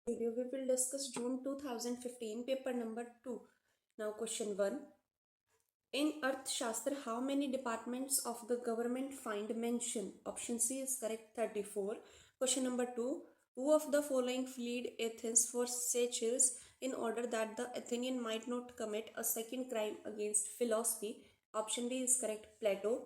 Video we will discuss June 2015 paper number 2. Now question 1. In Earth Shastra, how many departments of the government find mention? Option C is correct, 34. Question number 2. Who of the following fled Athens for Seychelles in order that the Athenian might not commit a second crime against philosophy? Option D is correct, Plato.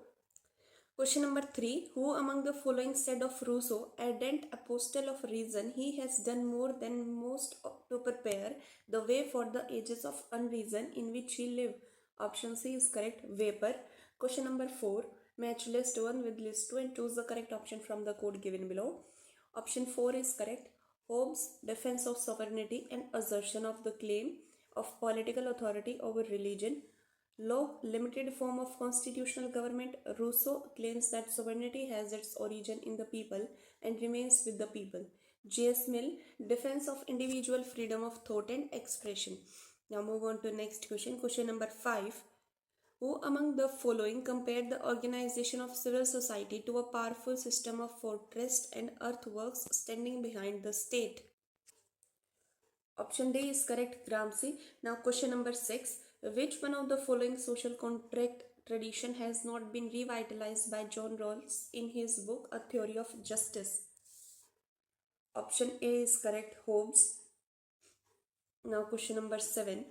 Question number 3. Who among the following said of Rousseau, ardent apostle of reason, he has done more than most to prepare the way for the ages of unreason in which he lived? Option C is correct, Vapor. Question number 4. Match list 1 with list 2 and choose the correct option from the code given below. Option 4 is correct. Hobbes' defense of sovereignty and assertion of the claim of political authority over religion. Law, limited form of constitutional government. Rousseau claims that sovereignty has its origin in the people and remains with the people. J.S. Mill, defense of individual freedom of thought and expression. Now move on to next question. Question number 5. Who among the following compared the organization of civil society to a powerful system of fortress and earthworks standing behind the state? Option D is correct, Gramsci. Now question number 6. Which one of the following social contract tradition has not been revitalized by John Rawls in his book A Theory of Justice? Option A is correct, Hobbes. Now question number 7.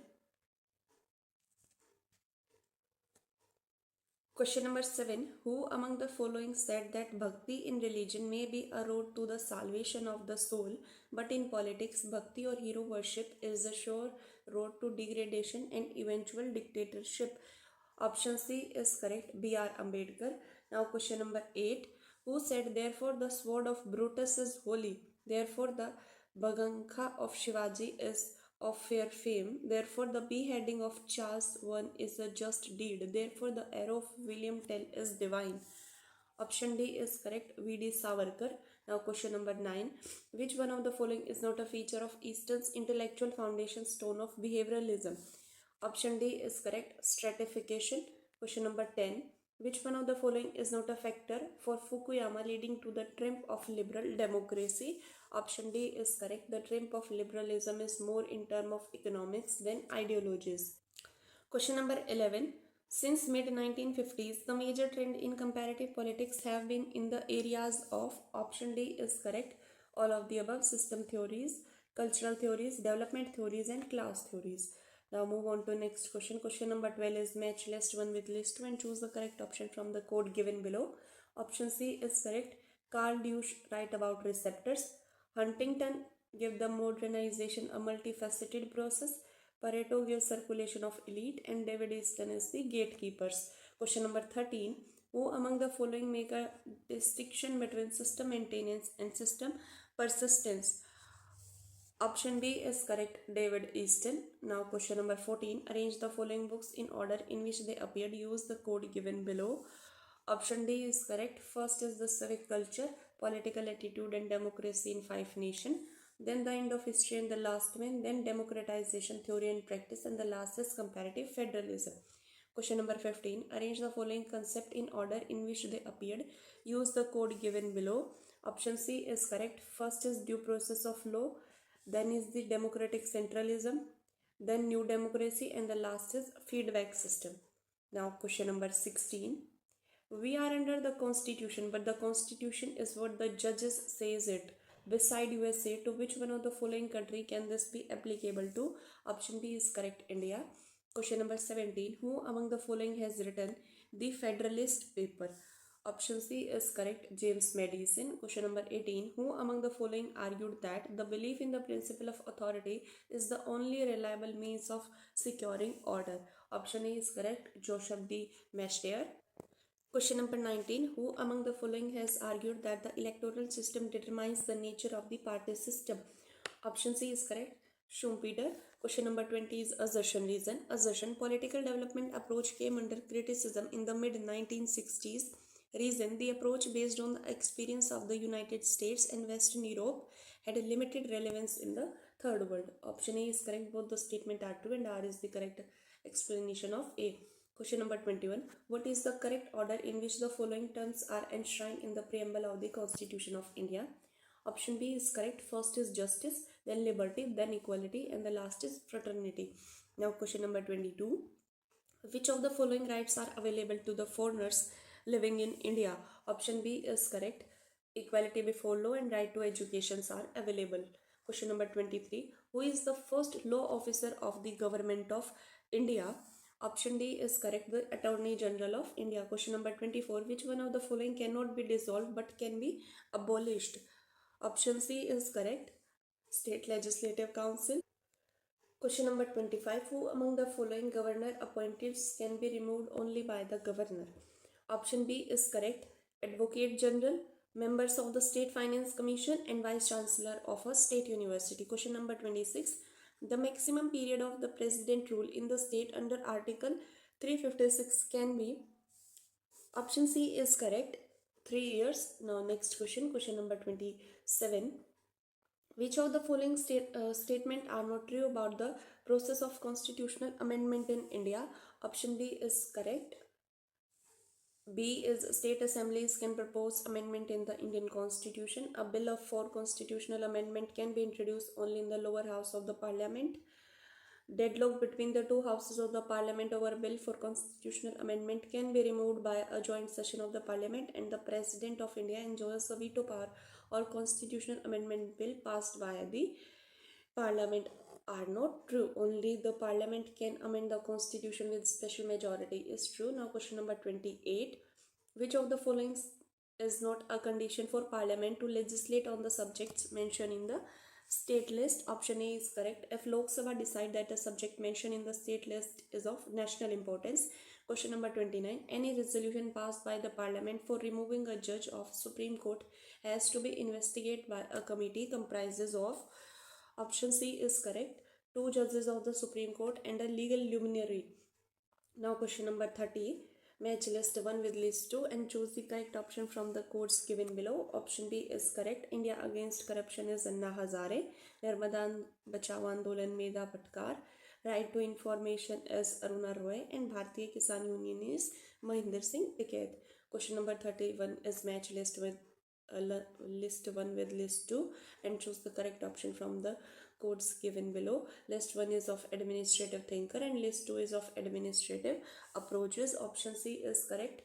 Question number 7. Who among the following said that bhakti in religion may be a road to the salvation of the soul, but in politics, bhakti or hero worship is a sure road to degradation and eventual dictatorship? Option C is correct, B.R. Ambedkar. Now question number 8. Who said, therefore the sword of Brutus is holy, therefore the Bagankha of Shivaji is of fair fame, therefore the beheading of Charles I is a just deed, therefore the arrow of William Tell is divine? Option D is correct, V.D. Savarkar. Now question number 9. Which one of the following is not a feature of Eastern's intellectual foundation stone of behavioralism? Option D is correct, stratification. Question number 10. Which one of the following is not a factor for Fukuyama leading to the triumph of liberal democracy? Option D is correct. The triumph of liberalism is more in terms of economics than ideologies. Question number 11. Since mid-1950s, the major trend in comparative politics have been in the areas of, option D is correct, all of the above, system theories, cultural theories, development theories and class theories. Now move on to next question. Question number 12 is match list 1 with list 2 and choose the correct option from the code given below. Option C is correct. Carl Deuce write about receptors. Huntington give the modernization a multifaceted process. Pareto gives circulation of elite and David Easton is the gatekeepers. Question number 13. Who among the following make a distinction between system maintenance and system persistence? Option B is correct, David Easton. Now question number 14. Arrange the following books in order in which they appeared. Use the code given below. Option D is correct. First is the civic culture, political attitude and democracy in 5 nations. Then the end of history and the last man. Then democratization theory and practice. And the last is comparative federalism. Question number 15. Arrange the following concept in order in which they appeared. Use the code given below. Option C is correct. First is due process of law. Then is the democratic centralism. Then new democracy. And the last is feedback system. Now question number 16. We are under the constitution, but the constitution is what the judges says it. Beside USA, to which one of the following country can this be applicable to? Option B is correct, India. Question number 17. Who among the following has written the Federalist paper? Option C is correct, James Madison. Question number 18. Who among the following argued that the belief in the principle of authority is the only reliable means of securing order? Option A is correct, Joseph D. Mastier. Question number 19. Who among the following has argued that the electoral system determines the nature of the party system? Option C is correct, Schumpeter. Question number 20 is assertion reason. Assertion, political development approach came under criticism in the mid-1960s. Reason, the approach based on the experience of the United States and Western Europe had a limited relevance in the third world. Option A is correct. Both the statement are true and R is the correct explanation of A. Question number 21. What is the correct order in which the following terms are enshrined in the preamble of the Constitution of India? Option B is correct. First is justice, then liberty, then equality, and the last is fraternity. Now question number 22. Which of the following rights are available to the foreigners living in India? Option B is correct. Equality before law and right to education are available. Question number 23. Who is the first law officer of the government of India? Option D is correct. The Attorney General of India. Question number 24. Which one of the following cannot be dissolved but can be abolished? Option C is correct. State Legislative Council. Question number 25. Who among the following governor appointees can be removed only by the governor? Option B is correct. Advocate General, members of the State Finance Commission, and Vice Chancellor of a state university. Question number 26. The maximum period of the president rule in the state under Article 356 can be. Option C is correct. 3 years. Now next question. Question number 27. Which of the following statement are not true about the process of constitutional amendment in India? Option B is correct. B is state assemblies can propose amendment in the Indian constitution. A bill for constitutional amendment can be introduced only in the lower house of the parliament. Deadlock between the two houses of the parliament over a bill for constitutional amendment can be removed by a joint session of the parliament, and the president of India enjoys the veto power or constitutional amendment bill passed via the parliament are not true. Only the parliament can amend the constitution with special majority is true. Now question number 28. Which of the following is not a condition for parliament to legislate on the subjects mentioned in the state list? Option A is correct. If Lok Sabha decide that a subject mentioned in the state list is of national importance. Question number 29. Any resolution passed by the parliament for removing a judge of Supreme Court has to be investigated by a committee comprises of. Option C is correct. 2 judges of the Supreme Court and a legal luminary. Now question number 30. Match list 1 with list 2 and choose the correct option from the codes given below. Option B is correct. India Against Corruption is Anna Hazare. Narmada Bachao Andolan Medha Patkar. Right to Information is Aruna Roy. And Bharatiya Kisan Union is Mahinder Singh Tikait. Question number 31 is match list with list 1 with list 2 and choose the correct option from the codes given below. List 1 is of administrative thinker and list 2 is of administrative approaches. Option C is correct.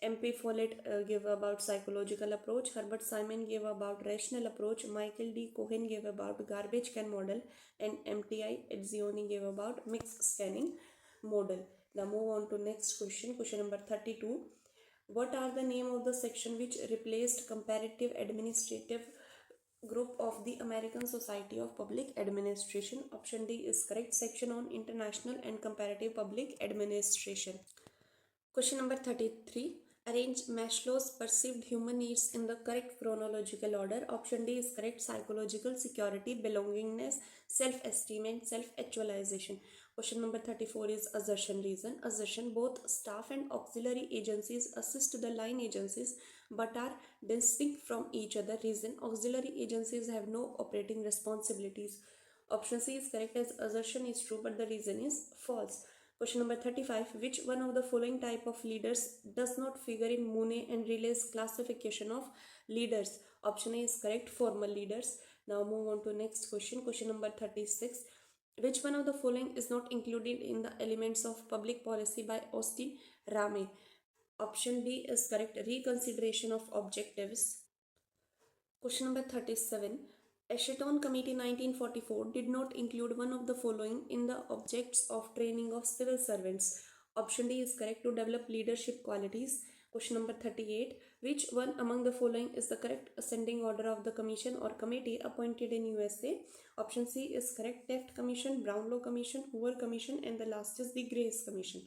MP Follett gave about psychological approach. Herbert Simon gave about rational approach. Michael D. Cohen gave about garbage can model, and MTI Etzioni gave about mixed scanning model. Now move on to next question. Question number 32. What are the name of the section which replaced comparative administrative group of the American Society of Public Administration? Option D is correct. Section on International and Comparative Public Administration. Question number 33. Arrange Maslow's perceived human needs in the correct chronological order. Option D is correct. Psychological, security, belongingness, self-esteem, and self-actualization. Question number 34 is assertion reason. Assertion: both staff and auxiliary agencies assist the line agencies but are distinct from each other. Reason: auxiliary agencies have no operating responsibilities. Option C is correct, as assertion is true but the reason is false. Question number 35. Which one of the following type of leaders does not figure in Mooney and Riley's classification of leaders? Option A is correct. Formal leaders. Now move on to next question. Question number 36. Which one of the following is not included in the elements of public policy by Austin Rame? Option B is correct. Reconsideration of objectives. Question number 37. Asheton Committee 1944 did not include one of the following in the objects of training of civil servants. Option D is correct. To develop leadership qualities. Question number 38. Which one among the following is the correct ascending order of the commission or committee appointed in USA? Option C is correct. Taft Commission, Brownlow Commission, Hoover Commission, and the last is the Grace Commission.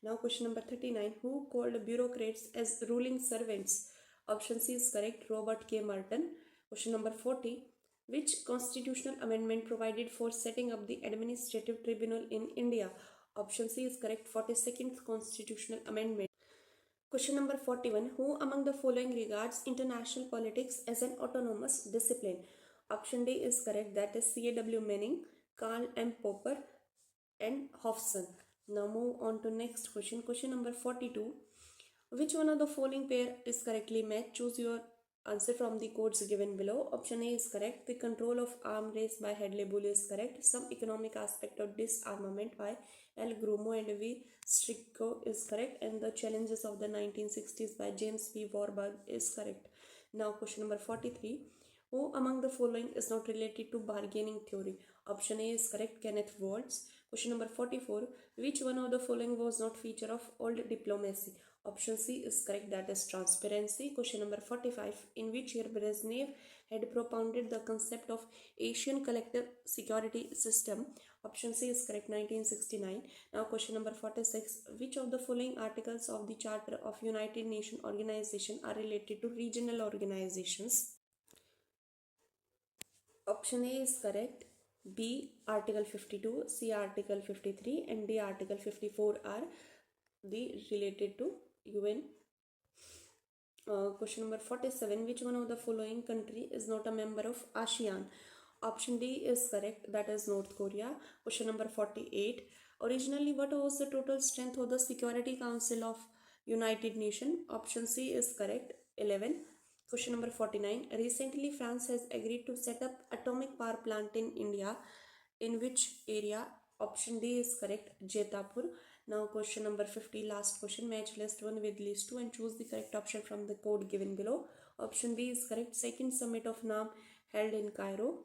Now question number 39. Who called bureaucrats as ruling servants? Option C is correct. Robert K. Merton. Question number 40. Which constitutional amendment provided for setting up the administrative tribunal in India? Option C is correct. 42nd Constitutional Amendment. Question number 41. Who among the following regards international politics as an autonomous discipline? Option D is correct. That is C.A.W. Manning, Karl M. Popper, and Hobson. Now move on to next question. Question number 42. Which one of the following pair is correctly matched? Choose your answer from the codes given below. Option A is correct. The control of arm race by Hadley Bull is correct. Some economic aspect of disarmament by L. Grumo and V. Stricko is correct. And the challenges of the 1960s by James P. Warburg is correct. Now question number 43. Who among the following is not related to bargaining theory? Option A is correct. Kenneth Waltz. Question number 44. Which one of the following was not feature of old diplomacy? Option C is correct, that is transparency. Question number 45. In which year Brezhnev had propounded the concept of Asian collective security system? Option C is correct, 1969. Now question number 46. Which of the following articles of the Charter of United Nations Organization are related to regional organizations? Option A is correct. B. Article 52, C. Article 53 and D. Article 54 are the related to UN. Question number 47. Which one of the following country is not a member of ASEAN? Option D is correct, that is North Korea. Question number 48. Originally, what was the total strength of the Security Council of United Nations? Option C is correct, 11. Question number 49. Recently, France has agreed to set up atomic power plant in India. In which area? Option D is correct, Jetapur. Now question number 50, last question. Match list 1 with list 2 and choose the correct option from the code given below. Option B is correct. Second summit of NAM held in Cairo.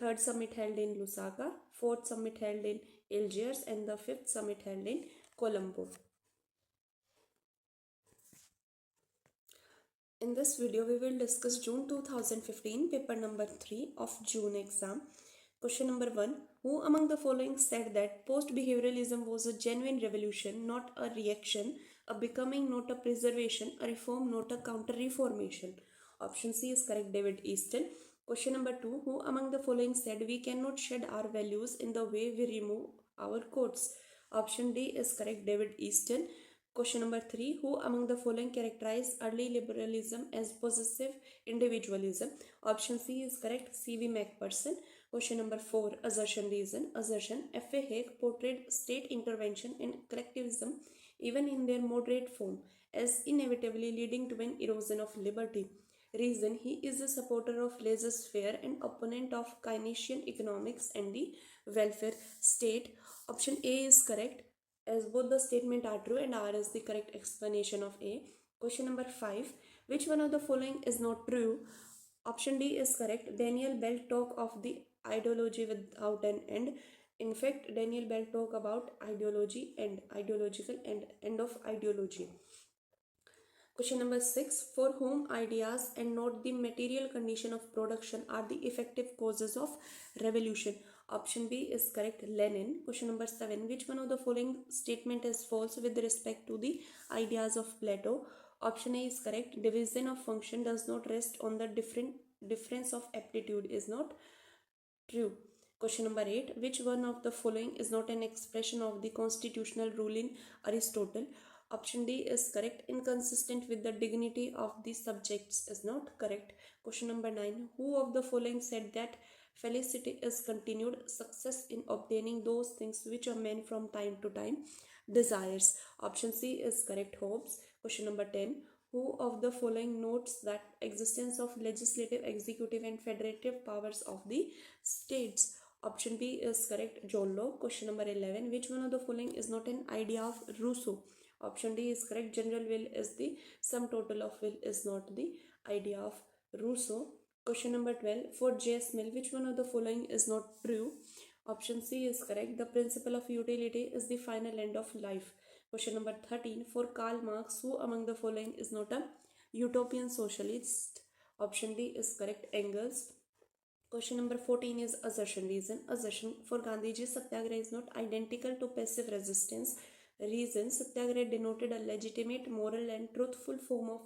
Third summit held in Lusaka. Fourth summit held in Algiers. And the fifth summit held in Colombo. In this video, we will discuss June 2015 paper number 3 of June exam. Question number 1. Who among the following said that post-behavioralism was a genuine revolution, not a reaction, a becoming, not a preservation, a reform, not a counter-reformation? Option C is correct, David Easton. Question number 2. Who among the following said we cannot shed our values in the way we remove our coats? Option D is correct, David Easton. Question number 3. Who among the following characterized early liberalism as possessive individualism? Option C is correct, C.V. Macpherson. Question number 4. Assertion reason. Assertion. F.A. Haig portrayed state intervention and collectivism, even in their moderate form, as inevitably leading to an erosion of liberty. Reason. He is a supporter of laissez-faire and opponent of Keynesian economics and the welfare state. Option A is correct, as both the statement are true and R is the correct explanation of A. Question number 5. Which one of the following is not true? Option D is correct. Daniel Bell talk of the ideology without an end. In fact, Daniel Bell talk about ideology and ideological and end of ideology. Question number 6. For whom ideas and not the material condition of production are the effective causes of revolution? Option B is correct, Lenin. Question number 7. Which one of the following statement is false with respect to the ideas of Plato? Option A is correct. Division of function does not rest on the difference of aptitude is not true. Question number 8. Which one of the following is not an expression of the constitutional rule in Aristotle? Option D is correct. Inconsistent with the dignity of the subjects is not correct. Question number 9. Who of the following said that felicity is continued success in obtaining those things which a man from time to time desires? Option C is correct, Hobbes. Question number 10. Who of the following notes that existence of legislative, executive and federative powers of the states? Option B is correct, John Locke. Question number 11. Which one of the following is not an idea of Rousseau? Option D is correct. General will is the sum total of will is not the idea of Rousseau. Question number 12. For J.S. Mill, which one of the following is not true? Option C is correct. The principle of utility is the final end of life. Question number 13. For Karl Marx, who among the following is not a utopian socialist? Option D is correct, Engels. Question number 14 is assertion reason. Assertion. For Gandhiji, Satyagraha is not identical to passive resistance. Reason. Satyagraha denoted a legitimate, moral and truthful form of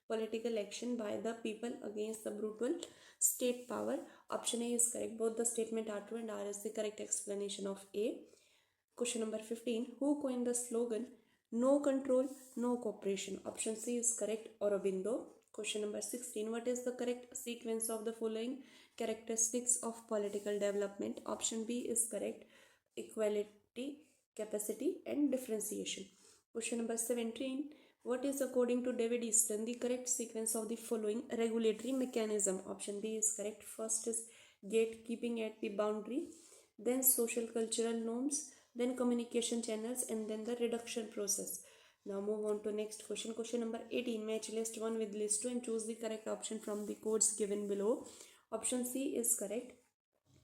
political action by the people against the brutal state power. Option A is correct. Both the statement are true and R is the correct explanation of A. Question number 15. Who coined the slogan no control, no cooperation? Option C is correct, Aurobindo. Question number 16. What is the correct sequence of the following characteristics of political development? Option B is correct, equality, capacity and differentiation. Question number 17. What is, according to David Easton, the correct sequence of the following regulatory mechanism? Option B is correct. First is gatekeeping at the boundary, then social cultural norms, then communication channels, and then the reduction process. Now move on to next question. Question number 18. Match list 1 with list 2 and choose the correct option from the codes given below. Option C is correct.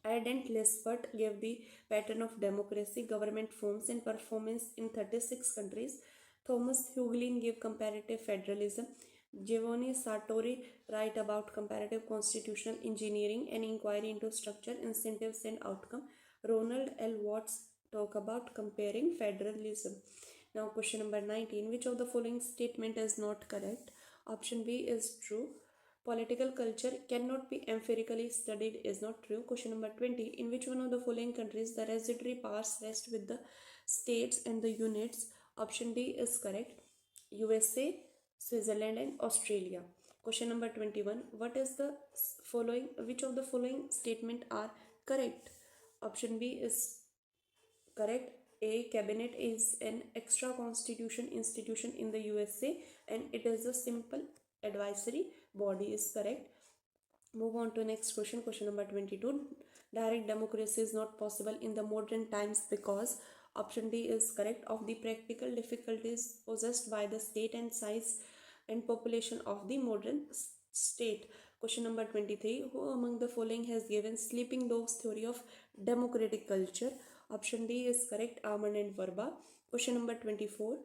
Ardent Lispert gave the pattern of democracy, government forms, and performance in 36 countries. Thomas Huglin gave comparative federalism. Giovanni Sartori write about comparative constitutional engineering and inquiry into structure, incentives, and outcome. Ronald L. Watts talk about comparing federalism. Now question number 19. Which of the following statement is not correct? Option B is true. Political culture cannot be empirically studied is not true. Question number 20. In which one of the following countries the residuary powers rest with the states and the units? Option D is correct. USA, Switzerland, and Australia. Question number 21. What is the following? Which of the following statement are correct? Option B is correct. A cabinet is an extra constitution institution in the USA and it is a simple advisory body is correct. Move on to next question. Question number 22. Direct democracy is not possible in the modern times because option D is correct. Of the practical difficulties possessed by the state and size and population of the modern state. Question number 23. Who among the following has given Sleeping Dogs theory of democratic culture? Option D is correct. Armand and Verba. Question number 24.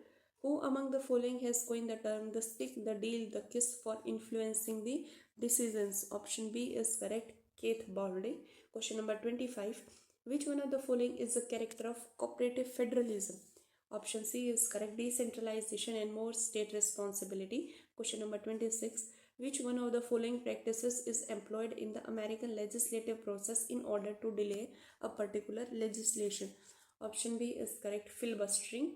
Who among the following has coined the term the stick, the deal, the kiss for influencing the decisions? Option B is correct. Keith Baldé. Question number 25. Which one of the following is a character of cooperative federalism? Option C is correct. Decentralization and more state responsibility. Question number 26. Which one of the following practices is employed in the American legislative process in order to delay a particular legislation? Option B is correct. Filibustering.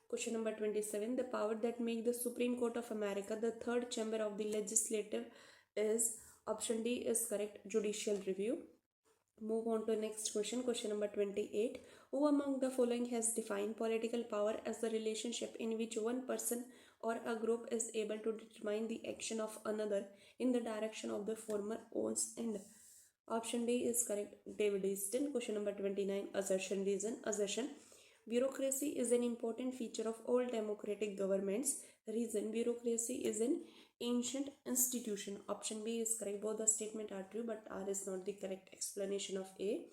Question number 27. The power that make the Supreme Court of America the third chamber of the legislative is, option D is correct, judicial review. Move on to next question. Question number 28. Who among the following has defined political power as the relationship in which one person or a group is able to determine the action of another in the direction of the former owns end? Option D is correct, David Easton. Question number 29. Assertion reason. Assertion. Bureaucracy is an important feature of all democratic governments. Reason. Bureaucracy is an ancient institution. Option B is correct. Both the statement are true, but R is not the correct explanation of A.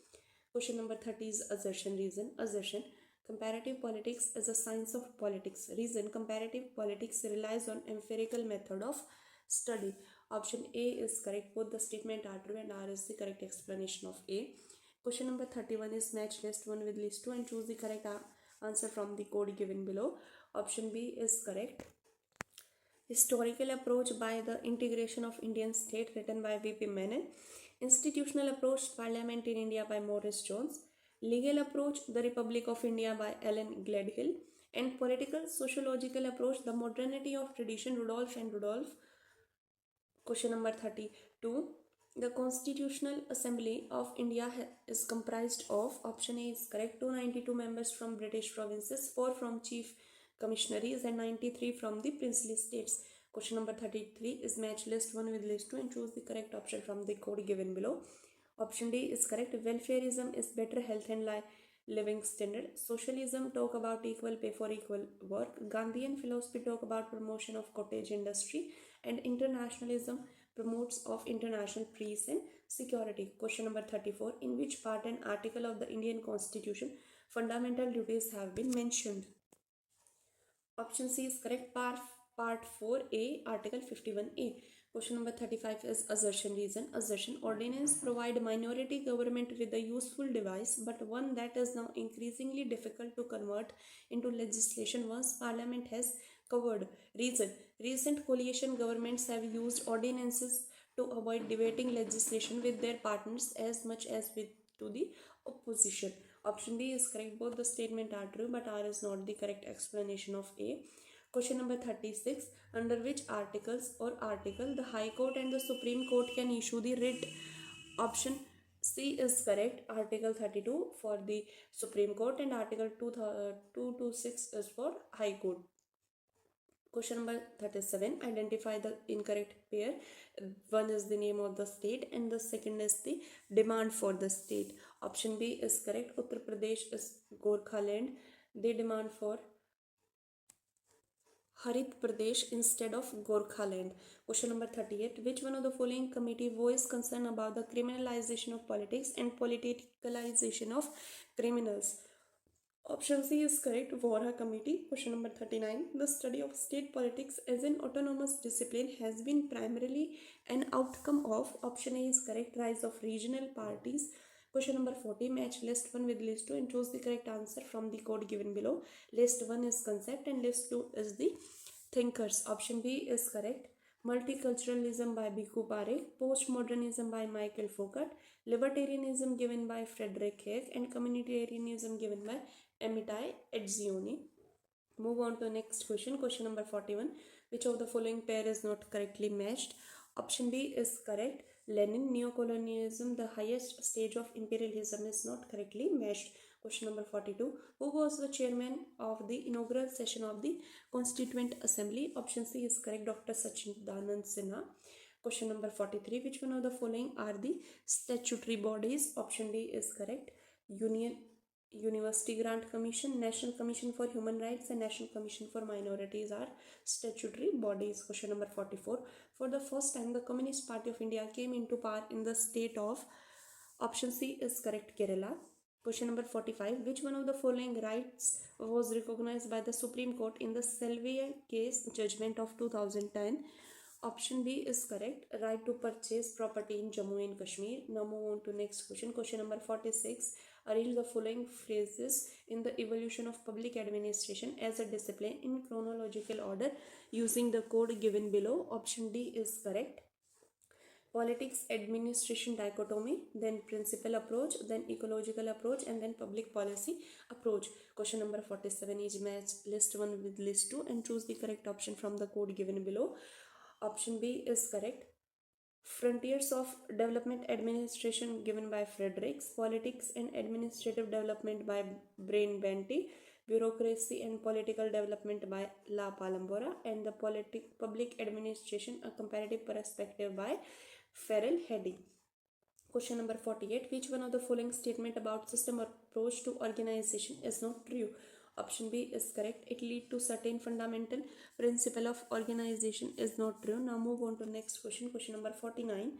Question number 30 is assertion reason. Assertion. Comparative politics is a science of politics. Reason. Comparative politics relies on empirical method of study. Option A is correct. Both the statement are true and R is the correct explanation of A. Question number 31 is match list 1 with list 2 and choose the correct answer from the code given below. Option B is correct. Historical approach by the integration of Indian state written by V.P. Menon. Institutional approach Parliament in India by Morris Jones. Legal approach The Republic of India by Alan Gladhill. And political sociological approach The Modernity of Tradition Rudolph and Rudolph. Question number 32. The Constitutional Assembly of India is comprised of, option A is correct, 292 members from British provinces, 4 from chief commissionaries and 93 from the princely states. Question number 33 is match list 1 with list 2 and choose the correct option from the code given below. Option D is correct. Welfareism is better health and living standard. Socialism talk about equal pay for equal work. Gandhian philosophy talk about promotion of cottage industry. And internationalism promotes of international peace and security. Question number 34. In which part and article of the Indian Constitution fundamental duties have been mentioned? Option C is correct. Part 4A, Article 51A. Question number 35 is assertion reason. Assertion. Ordinance provide minority government with a useful device, but one that is now increasingly difficult to convert into legislation once Parliament has covered. Reason. Recent coalition governments have used ordinances to avoid debating legislation with their partners as much as with to the opposition. Option D is correct. Both the statement are true, but R is not the correct explanation of A. Question number 36. Under which articles or article the High Court and the Supreme Court can issue the writ? Option C is correct. Article 32 for the Supreme Court and Article 226 is for High Court. Question number 37. Identify the incorrect pair. One is the name of the state and the second is the demand for the state. Option B is correct. Uttar Pradesh is Gorkha land. They demand for Harit Pradesh instead of Gorkha land. Question number 38. Which one of the following committee voiced concern about the criminalization of politics and politicalization of criminals? Option C is correct. Vora Committee. Question number 39. The study of state politics as an autonomous discipline has been primarily an outcome of. Option A is correct. Rise of regional parties. Question number 40. Match list 1 with list 2 and choose the correct answer from the code given below. List 1 is concept and list 2 is the thinkers. Option B is correct. Multiculturalism by Bhikkhu Parekh, Postmodernism by Michael Foucault, Libertarianism given by Frederick Hayek, and Communitarianism given by Amitai Etzioni. Move on to next question. Question number 41. Which of the following pair is not correctly matched? Option B is correct. Lenin, neocolonialism, the highest stage of imperialism, is not correctly matched. Question number 42. Who was the chairman of the inaugural session of the Constituent Assembly? Option C is correct. Dr. Sachidanand Sinha. Question number 43. Which one of the following are the statutory bodies? Option D is correct. University Grant Commission, National Commission for Human Rights, and National Commission for Minorities are statutory bodies. Question number 44. For the first time, the Communist Party of India came into power in the state of. Option C is correct. Kerala. Question number 45. Which one of the following rights was recognized by the Supreme Court in the Salvia case judgment of 2010? Option B is correct. Right to purchase property in Jammu and Kashmir. Now move on to next question. Question number 46. Arrange the following phrases in the evolution of public administration as a discipline in chronological order using the code given below. Option D is correct. Politics administration dichotomy, then principal approach, then ecological approach, and then public policy approach. Question number 47 is match list 1 with list 2 and choose the correct option from the code given below. Option B is correct. Frontiers of Development Administration given by Fredericks, Politics and Administrative Development by Brain Banty, Bureaucracy and Political Development by La Palambora, and the Public Administration, a Comparative Perspective by Farrell Heddy. Question number 48. Which one of the following statement about system approach to organization is not true? Option B is correct. It leads to certain fundamental principle of organization is not true. Now move on to next question. Question number 49.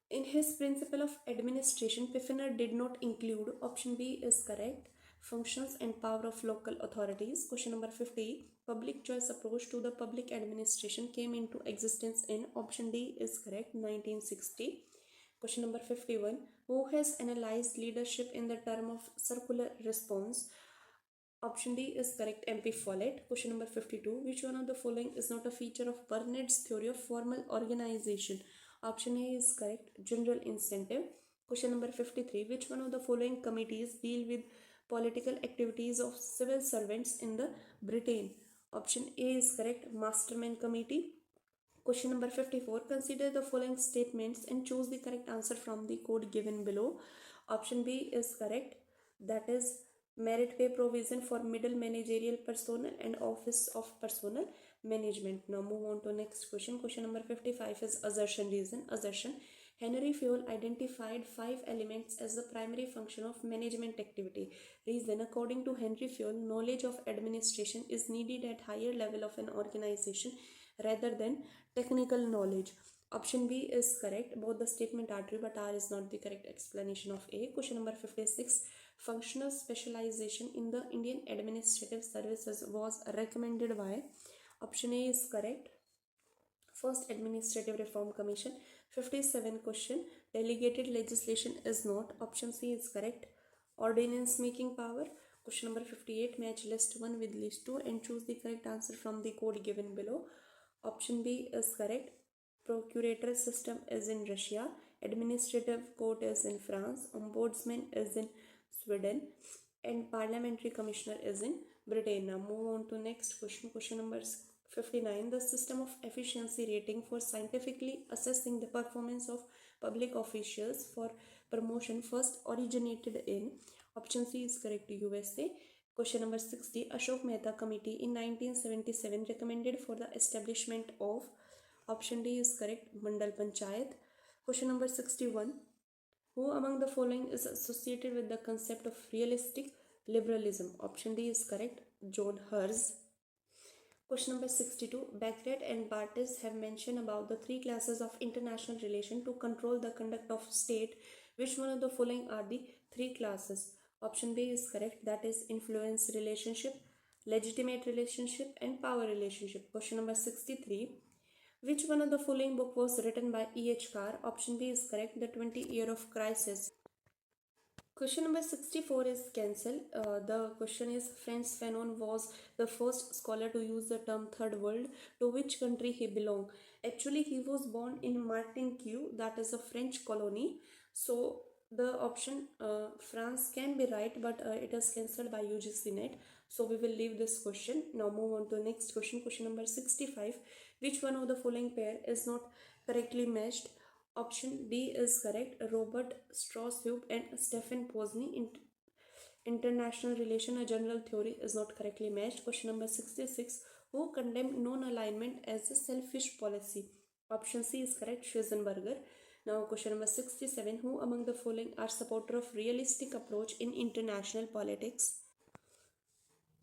In his principle of administration, Pfiffner did not include. Option B is correct. Functions and power of local authorities. Question number 50. Public choice approach to the public administration came into existence in. Option D is correct. 1960. Question number 51. Who has analyzed leadership in the term of circular response? Option D is correct. MP Follett. Question number 52. Which one of the following is not a feature of Burnet's theory of formal organization? Option A is correct. General incentive. Question number 53. Which one of the following committees deal with political activities of civil servants in the Britain? Option A is correct. Masterman Committee. Question number 54. Consider the following statements and choose the correct answer from the code given below. Option B is correct. That is merit pay provision for middle managerial personnel and office of personnel management. Now move on to next question. Question number 55 is assertion reason. Assertion. Henry Fayol identified 5 elements as the primary function of management activity. Reason. According to Henry Fayol, knowledge of administration is needed at higher level of an organization rather than technical knowledge. Option B is correct. Both the statement are true, but R is not the correct explanation of A. Question number 56. Functional specialization in the Indian Administrative Services was recommended by. Option A is correct. First Administrative Reform Commission. 57 question. Delegated legislation is not. Option C is correct. Ordinance making power. Question number 58. Match list 1 with list 2 and choose the correct answer from the code given below. Option B is correct. Procurator system is in Russia. Administrative court is in France. Ombudsman is in Sweden. And parliamentary commissioner is in Britain. Now move on to next question. Question number 59. The system of efficiency rating for scientifically assessing the performance of public officials for promotion first originated in. Option C is correct. USA. Question number 60. Ashok Mehta Committee in 1977 recommended for the establishment of. Option D is correct, Mandal Panchayat. Question number 61. Who among the following is associated with the concept of realistic liberalism? Option D is correct, John Hers. Question number 62. Beckwith and Bartes have mentioned about the three classes of international relation to control the conduct of state. Which one of the following are the three classes? Option B is correct, that is influence relationship, legitimate relationship, and power relationship. Question number 63. Which one of the following book was written by E.H. Carr? Option B is correct, The 20-Year of Crisis. Question number 64 is cancelled. The question is Frantz Fanon was the first scholar to use the term third world. To which country he belonged? Actually, he was born in Martinique, that is a French colony. So the option France can be right, but it is cancelled by UGC-NET. So we will leave this question. Now move on to the next question. Question number 65. Which one of the following pair is not correctly matched? Option D is correct. Robert Strauss-Hube and Stephen Posny. International relation, a general theory, is not correctly matched. Question number 66. Who condemned non-alignment as a selfish policy? Option C is correct, Schwarzenberger. Now question number 67. Who among the following are supporter of realistic approach in international politics?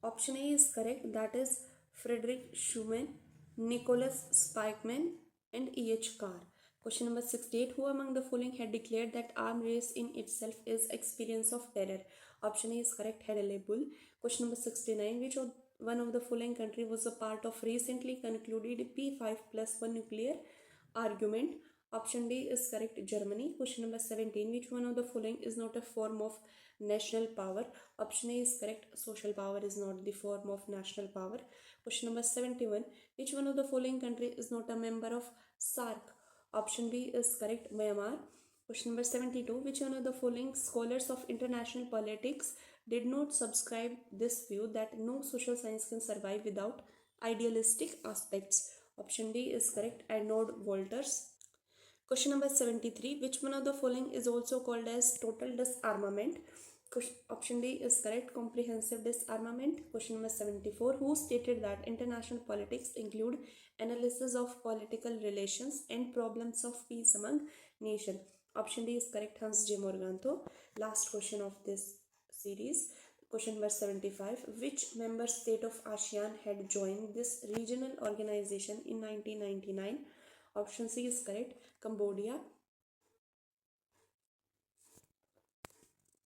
Option A is correct, that is Frederick Schuman, Nicholas Spikeman, and E.H. Carr. Question number 68. Who among the following had declared that armed race in itself is experience of terror? Option A is correct, Hedley Bull. Question number 69. Which one of the following country was a part of recently concluded P5+1 nuclear argument? Option D is correct, Germany. Question number 17. Which one of the following is not a form of national power? Option A is correct, social power is not the form of national power. Question number 71. Which one of the following country is not a member of SARC? Option B is correct, Myanmar. Question number 72. Which one of the following scholars of international politics did not subscribe this view that no social science can survive without idealistic aspects? Option D is correct, Arnold Walters. Question number 73. Which one of the following is also called as total disarmament? Option D is correct, comprehensive disarmament. Question number 74. Who stated that international politics include analysis of political relations and problems of peace among nations? Option D is correct, Hans J. Morganto. Last question of this series. Question number 75. Which member state of ASEAN had joined this regional organization in 1999? Option C is correct, Cambodia.